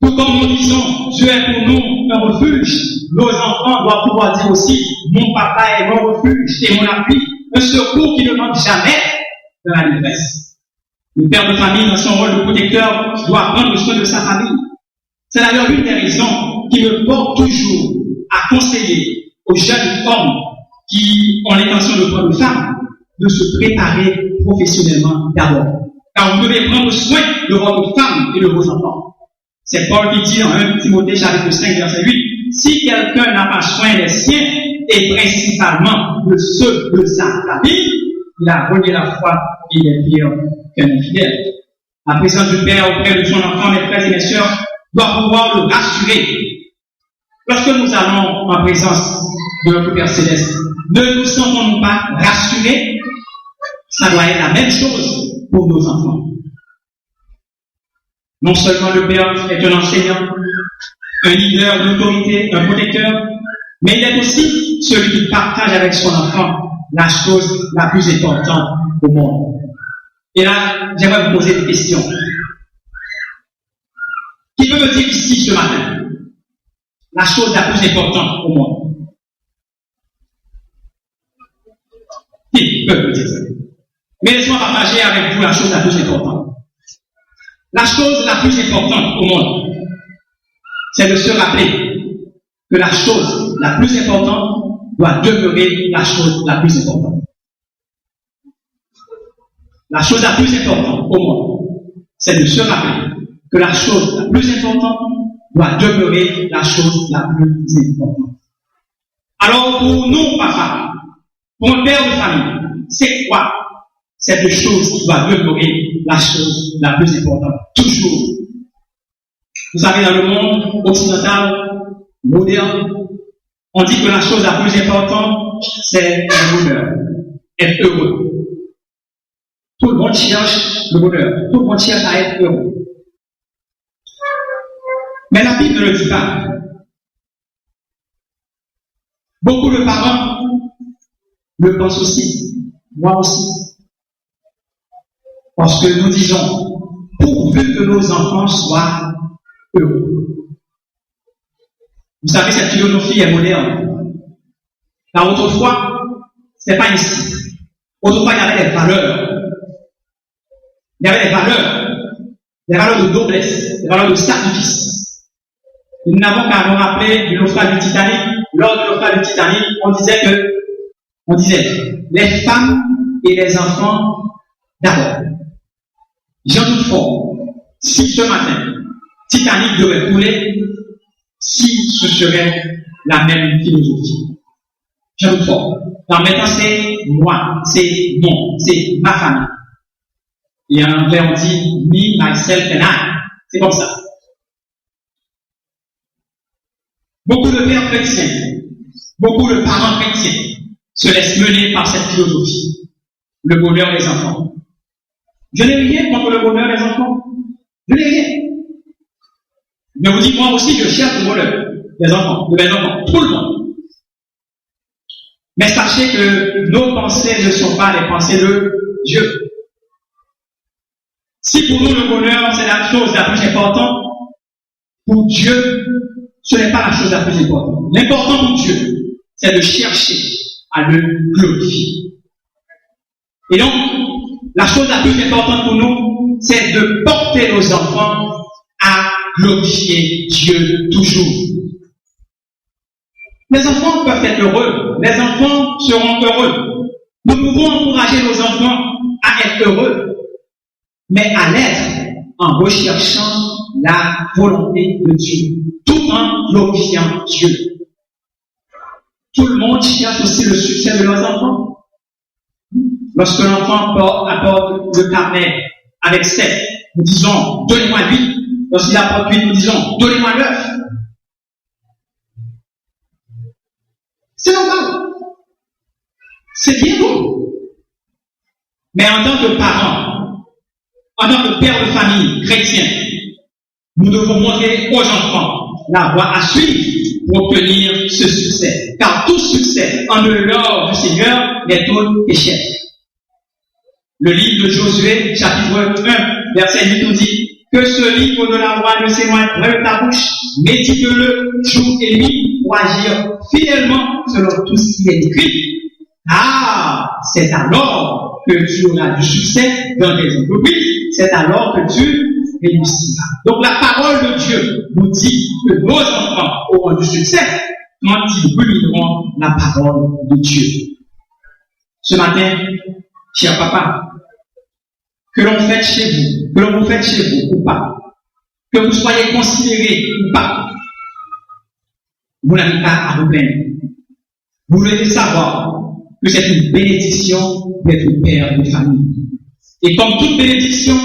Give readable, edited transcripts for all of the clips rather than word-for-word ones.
Tout comme nous disons, Dieu est pour nous un refuge, nos enfants doivent pouvoir dire aussi, mon papa est mon refuge et mon appui, un secours qui ne manque jamais dans la détresse. Le père de famille, dans son rôle de protecteur, doit prendre soin de sa famille. C'est d'ailleurs l'une des raisons qui me porte toujours à conseiller aux jeunes hommes qui ont l'intention de prendre femme, de se préparer professionnellement d'abord. Car vous devez prendre soin de votre femme et de vos enfants. C'est Paul qui dit dans 1 Timothée chapitre 5, verset 8, si quelqu'un n'a pas soin des siens, et principalement de ceux de sa famille, il a renié la foi et il est pire qu'un infidèle. La présence du Père auprès de son enfant, mes frères et mes sœurs, doit pouvoir le rassurer. Lorsque nous allons en présence de notre Père Céleste, ne nous sentons-nous pas rassurés? Ça doit être la même chose pour nos enfants. Non seulement le Père est un enseignant, un leader d'autorité, un protecteur, mais il est aussi celui qui partage avec son enfant la chose la plus importante au monde. Et là, j'aimerais vous poser des questions. Qui peut me dire ici ce matin la chose la plus importante au monde? Qui peut me dire ça? Mais laissez-moi partager avec vous la chose la plus importante. La chose la plus importante au monde, c'est de se rappeler que la chose la plus importante doit demeurer la chose la plus importante. La chose la plus importante au monde, c'est de se rappeler que la chose la plus importante doit demeurer la chose la plus importante. Alors pour nous, papa, pour un père de famille, c'est quoi cette chose qui doit demeurer la chose la plus importante? Toujours. Vous savez, dans le monde occidental, moderne, on dit que la chose la plus importante, c'est le bonheur. Être heureux. Tout le monde cherche le bonheur. Tout le monde cherche à être heureux. Mais la Bible ne le dit pas. Beaucoup de parents le pensent aussi. Moi aussi. Parce que nous disons, pourvu que nos enfants soient heureux. Vous savez, cette philosophie est moderne. Car autrefois, ce n'est pas ainsi. Autrefois, il y avait des valeurs. Il y avait des valeurs de noblesse, des valeurs de sacrifice. Et nous n'avons qu'à nous rappeler du naufrage du Titanic. Lors du naufrage du Titanic, on disait, les femmes et les enfants d'abord. J'en doute fort, si ce matin, Titanic devait couler, si ce serait la même philosophie. J'en doute fort. Alors maintenant, c'est moi, c'est mon, c'est ma famille. Et en anglais, on dit me, myself and I. C'est comme ça. Beaucoup de pères chrétiens, beaucoup de parents chrétiens se laissent mener par cette philosophie. Le bonheur des enfants. Je n'ai rien contre le bonheur des enfants. Je n'ai rien. Mais vous dites, moi aussi, je cherche le bonheur des enfants, de mes enfants, tout le monde. Mais sachez que nos pensées ne sont pas les pensées de Dieu. Si pour nous le bonheur, c'est la chose la plus importante, pour Dieu, ce n'est pas la chose la plus importante. L'important pour Dieu, c'est de chercher à le glorifier. Et donc, la chose la plus importante pour nous, c'est de porter nos enfants à glorifier Dieu toujours. Les enfants peuvent être heureux. Les enfants seront heureux. Nous pouvons encourager nos enfants à être heureux, mais à l'être en recherchant la volonté de Dieu, tout en glorifiant Dieu. Tout le monde cherche aussi le succès de leurs enfants. Lorsque l'enfant apporte le carnet avec 7, nous disons, donnez-moi 8. Lorsqu'il apporte 8, nous disons, donnez-moi 9. C'est normal. C'est bien beau. Mais en tant que parents, en tant que père de famille chrétien, nous devons montrer aux enfants la voie à suivre pour obtenir ce succès. Car tout succès en dehors du Seigneur est un échec. Le livre de Josué, chapitre 1, verset 8 nous dit, Que ce livre de la loi ne s'éloigne pas de ta bouche. Médite-le jour et nuit pour agir fidèlement selon tout ce qui est écrit. Ah, c'est alors que tu auras du succès dans tes entreprises. C'est alors que tu réussiras. Donc la parole de Dieu nous dit que nos enfants auront du succès quand ils reliront la parole de Dieu. Ce matin, cher papa, que l'on fait chez vous, que l'on vous fait chez vous ou pas, que vous soyez considérés ou pas, vous n'avez pas à vous plaindre. Vous devez savoir que c'est une bénédiction d'être père de famille. Et comme toute bénédiction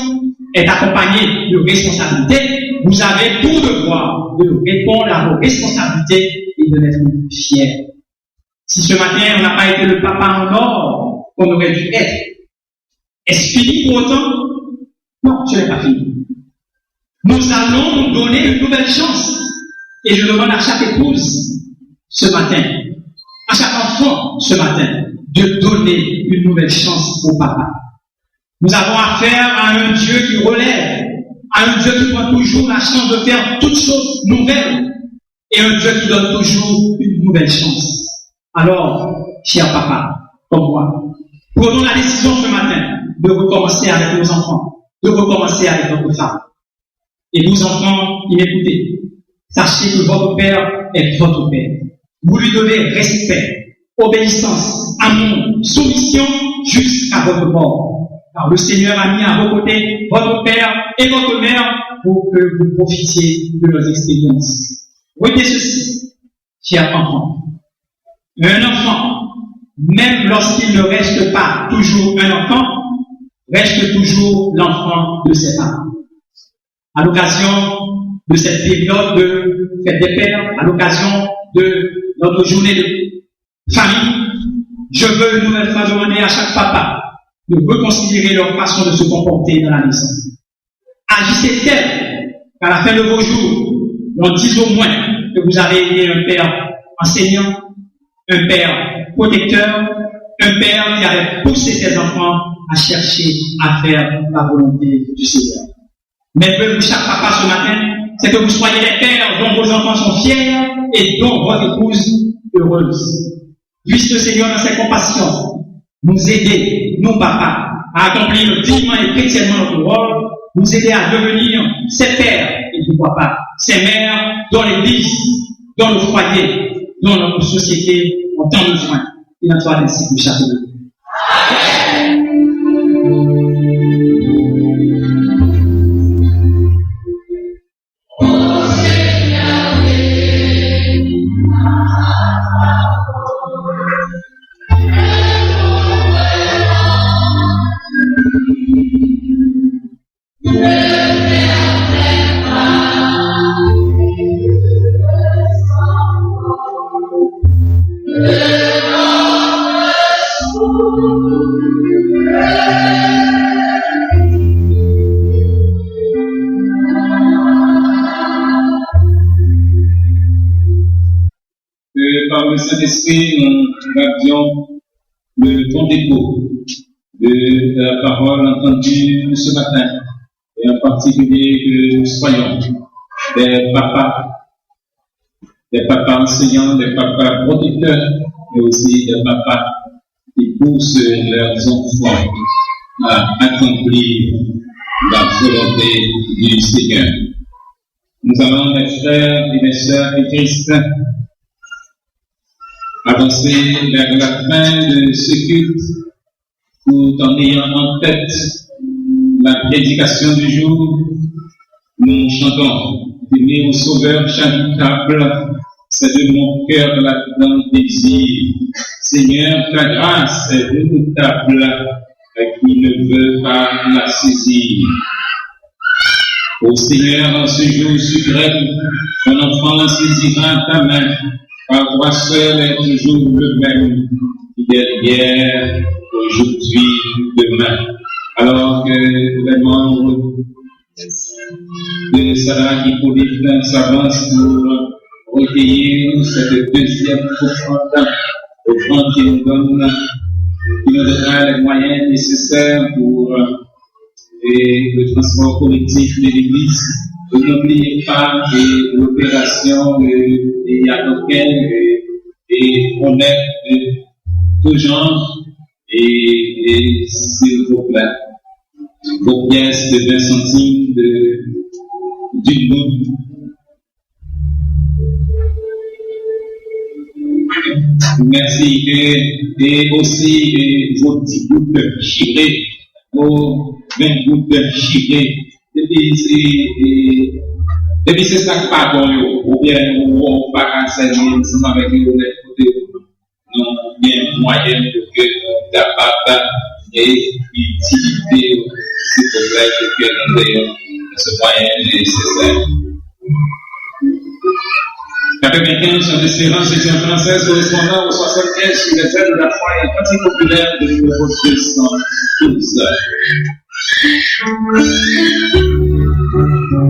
est accompagnée de responsabilités, vous avez tout devoir de répondre à vos responsabilités et de l'être fiers. Si ce matin on n'a pas été le papa en or qu'on aurait dû être, est-ce fini pour autant? Non, ce n'est pas fini. Nous allons nous donner une nouvelle chance. Et je demande à chaque épouse ce matin, à chaque enfant ce matin, de donner une nouvelle chance au papa. Nous avons affaire à un Dieu qui relève, à un Dieu qui prend toujours la chance de faire toutes choses nouvelles, et un Dieu qui donne toujours une nouvelle chance. Alors, cher papa, comme moi, prenons la décision ce matin de recommencer avec nos enfants, de recommencer avec notre femme. Et vous enfants qui m'écoutez, sachez que votre père est votre père. Vous lui donnez respect, obéissance, amour, soumission jusqu'à votre mort. Car le Seigneur a mis à vos côtés votre père et votre mère pour que vous profitiez de leurs expériences. Retenez ceci, chers enfants. Un enfant, même lorsqu'il ne reste pas toujours un enfant, reste toujours l'enfant de ses parents. À l'occasion de cette période de fête des pères, à l'occasion de notre journée de famille, je veux une nouvelle fois demander à chaque papa de reconsidérer leur façon de se comporter dans la maison. Agissez tel qu'à la fin de vos jours, on dise au moins que vous avez été un père enseignant, un père protecteur, un père qui avait poussé ses enfants à chercher à faire la volonté du Seigneur. Mais pour chaque papa ce matin, c'est que vous soyez des pères dont vos enfants sont fiers et dont votre épouse heureuse. Puisse le Seigneur dans ses compassions nous aider, nous papas, à accomplir dignement et chrétiennement notre rôle, nous aider à devenir ces pères et pourquoi pas ces mères dans l'église, dans le foyer, dans notre société ont tant besoin. Il en soit ainsi pour chacun de nous. Par le Saint-Esprit, nous avions le bon écho de la parole entendue ce matin, et en particulier que nous soyons des papas enseignants, des papas protecteurs, mais aussi des papas qui poussent leurs enfants à accomplir la volonté du Seigneur. Nous allons, mes frères et mes sœurs et Christ, avancer vers la fin de ce culte tout en ayant en tête la prédication du jour. Nous chantons Venez au Sauveur charitable, c'est de mon cœur la grande désir. Seigneur, ta grâce est redoutable, qui ne veut pas la saisir. Ô Seigneur, en ce jour suprême, ton enfant saisira ta main. Car toi seul est toujours le même, hier, aujourd'hui, demain. Alors que les membres de Sarah Hippolyte s'avancent pour recueillir cette deuxième offrande, offrande qui nous donnera les moyens nécessaires pour et le transport collectif de l'Église. N'oubliez pas l'opération de Yadoken et on est de tout genre et s'il vous plaît, vos pièces de 20 centimes d'une goutte. Merci. Et aussi vos 10 gouttes de chiré, vos 20 gouttes de chiré. Depuis c'est ça qui pas bon, ou bien on va pas servir ensemble avec les côté non bien moyen pour que nous capable et utiliser s'il vous plaît que nous ayons ce moyen nécessaire. 95 sur l'espérance étudiante française correspondant au 75 sur les ailes de la foi et pratique populaire de numéro 212. Thank you.